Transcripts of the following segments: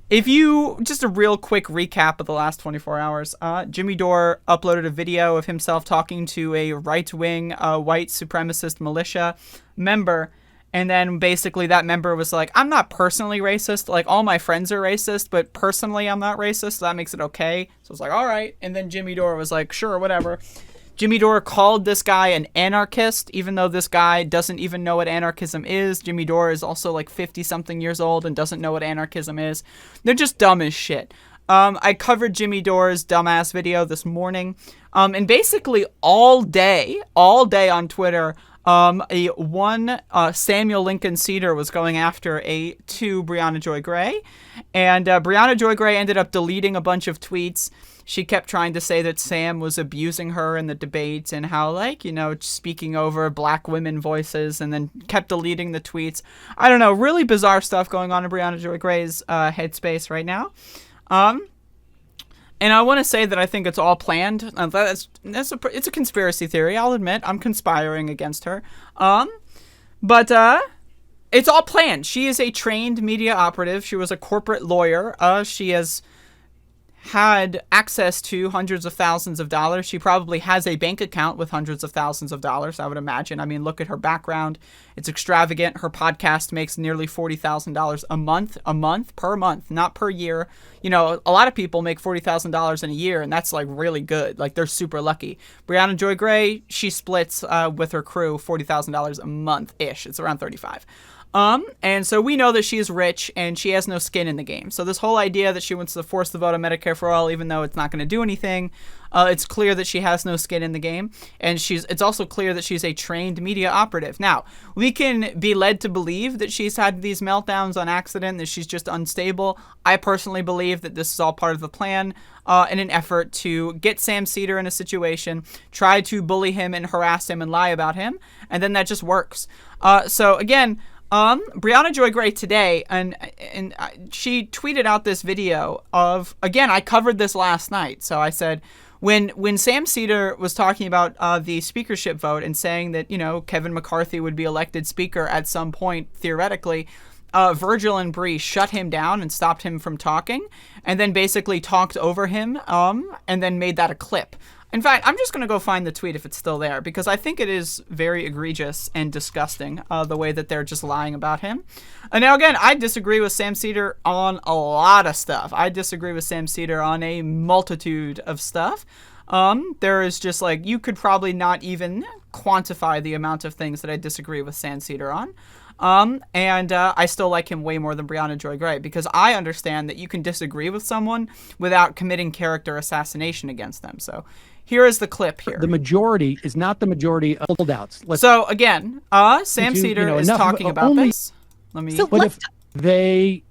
If you, just a real quick recap of the last 24 hours, Jimmy Dore uploaded a video of himself talking to a right-wing white supremacist militia member, and then basically that member was like, I'm not personally racist, like all my friends are racist, but personally I'm not racist, so that makes it okay. So it's like, all right. And then Jimmy Dore was like, sure, whatever. Jimmy Dore called this guy an anarchist, even though this guy doesn't even know what anarchism is. Jimmy Dore is also like 50-something years old and doesn't know what anarchism is. They're just dumb as shit. I covered Jimmy Dore's dumbass video this morning. And basically all day on Twitter, Samuel Lincoln Seder was going after two Brianna Joy Gray. And Brianna Joy Gray ended up deleting a bunch of tweets. She kept trying to say that Sam was abusing her in the debate and how, like, you know, speaking over black women voices, and then kept deleting the tweets. I don't know, really bizarre stuff going on in Brianna Joy Gray's headspace right now. And I want to say that I think it's all planned. It's a conspiracy theory, I'll admit. I'm conspiring against her. But it's all planned. She is a trained media operative. She was a corporate lawyer. She has had access to hundreds of thousands of dollars. She probably has a bank account with hundreds of thousands of dollars, I would imagine. I mean, look at her background. It's extravagant. Her podcast makes nearly $40,000 per month, not per year. You know, a lot of people make $40,000 in a year, and that's like really good. Like, they're super lucky. Brianna Joy Gray, she splits with her crew $40,000 a month-ish. It's around 35. And so we know that she's rich and she has no skin in the game. So this whole idea that she wants to force the vote on Medicare for all, even though it's not going to do anything, it's clear that she has no skin in the game. And it's also clear that she's a trained media operative. Now, we can be led to believe that she's had these meltdowns on accident, that she's just unstable. I personally believe that this is all part of the plan, in an effort to get Sam Seder in a situation, try to bully him and harass him and lie about him. And then that just works. So again, Brianna Joy Gray today, and she tweeted out this video of, again, I covered this last night. So I said, when Sam Seder was talking about the speakership vote and saying that, you know, Kevin McCarthy would be elected speaker at some point, theoretically, Virgil and Brie shut him down and stopped him from talking, and then basically talked over him, and then made that a clip. In fact, I'm just going to go find the tweet if it's still there, because I think it is very egregious and disgusting, the way that they're just lying about him. And now, again, I disagree with Sam Seder on a lot of stuff. I disagree with Sam Seder on a multitude of stuff. There is just, like, you could probably not even quantify the amount of things that I disagree with Sam Seder on. And I still like him way more than Brianna Joy Gray, because I understand that you can disagree with someone without committing character assassination against them. So here is the clip here. The majority is not the majority of holdouts. So again, Sam Seder is talking about this. But if they,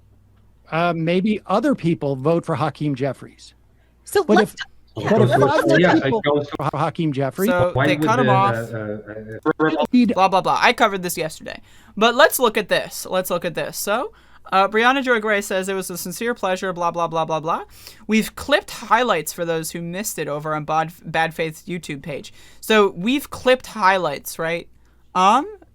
maybe other people vote for Hakeem Jeffries. So but if Yeah. But if 5 people for Hakeem Jeffries, So they cut him off. Blah, blah, blah. I covered this yesterday. But let's look at this. So, Brianna Joy Gray says, it was a sincere pleasure, blah, blah, blah, blah, blah. We've clipped highlights for those who missed it over on Bad Faith's YouTube page. So we've clipped highlights, right?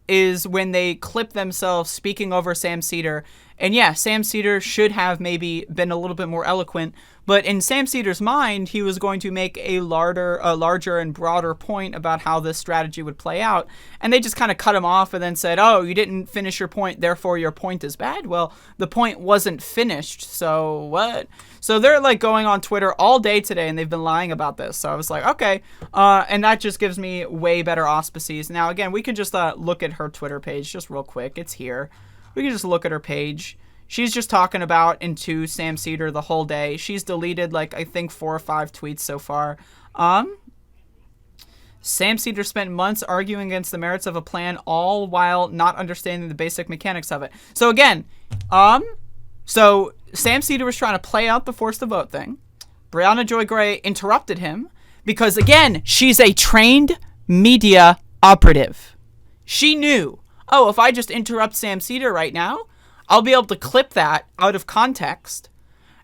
Is when they clip themselves speaking over Sam Seder. And yeah, Sam Seder should have maybe been a little bit more eloquent, but in Sam Seder's mind, he was going to make a larger and broader point about how this strategy would play out. And they just kind of cut him off and then said, oh, you didn't finish your point, therefore your point is bad. Well, the point wasn't finished, so what? So they're like going on Twitter all day today, and they've been lying about this. So I was like, okay. And that just gives me way better auspices. Now, again, we can just look at her Twitter page just real quick. It's here. We can just look at her page. She's just talking about into Sam Seder the whole day. She's deleted, like, I think 4 or 5 tweets so far. Sam Seder spent months arguing against the merits of a plan, all while not understanding the basic mechanics of it. So again, so Sam Seder was trying to play out the force the vote thing. Brianna Joy Gray interrupted him because, again, she's a trained media operative. She knew, oh, if I just interrupt Sam Seder right now, I'll be able to clip that out of context,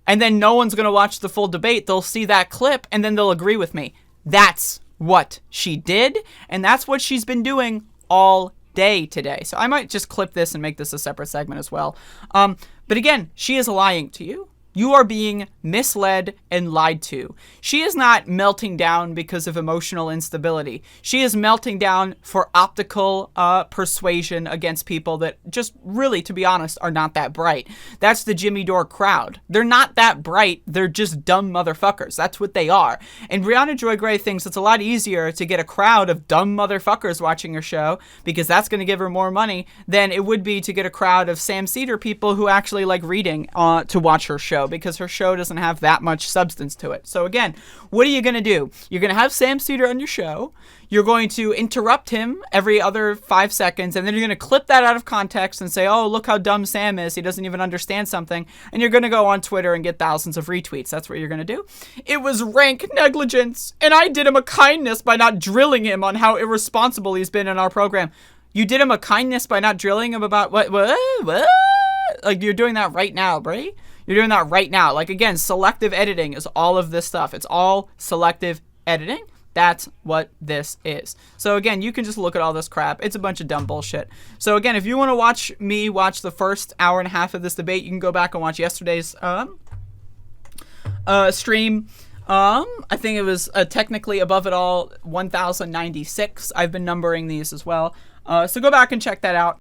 and then no one's going to watch the full debate. They'll see that clip, and then they'll agree with me. That's what she did, and that's what she's been doing all day today. So I might just clip this and make this a separate segment as well. But again, she is lying to you. You are being misled and lied to. She is not melting down because of emotional instability. She is melting down for optical persuasion against people that just really, to be honest, are not that bright. That's the Jimmy Dore crowd. They're not that bright. They're just dumb motherfuckers. That's what they are. And Brianna Joy Gray thinks it's a lot easier to get a crowd of dumb motherfuckers watching her show, because that's going to give her more money, than it would be to get a crowd of Sam Seder people who actually like reading to watch her show, because her show doesn't have that much substance to it. So again, what are you going to do? You're going to have Sam Seder on your show. You're going to interrupt him every other 5 seconds, and then you're going to clip that out of context and say, oh, look how dumb Sam is. He doesn't even understand something. And you're going to go on Twitter and get thousands of retweets. That's what you're going to do. It was rank negligence, and I did him a kindness by not drilling him on how irresponsible he's been in our program. You did him a kindness by not drilling him about what? Like, you're doing that right now, Brie. You're doing that right now. Like, again, selective editing is all of this stuff. It's all selective editing. That's what this is. So again, you can just look at all this crap. It's a bunch of dumb bullshit. So again, if you want to watch me watch the first hour and a half of this debate, you can go back and watch yesterday's stream. I think it was technically above it all 1096. I've been numbering these as well. So go back and check that out.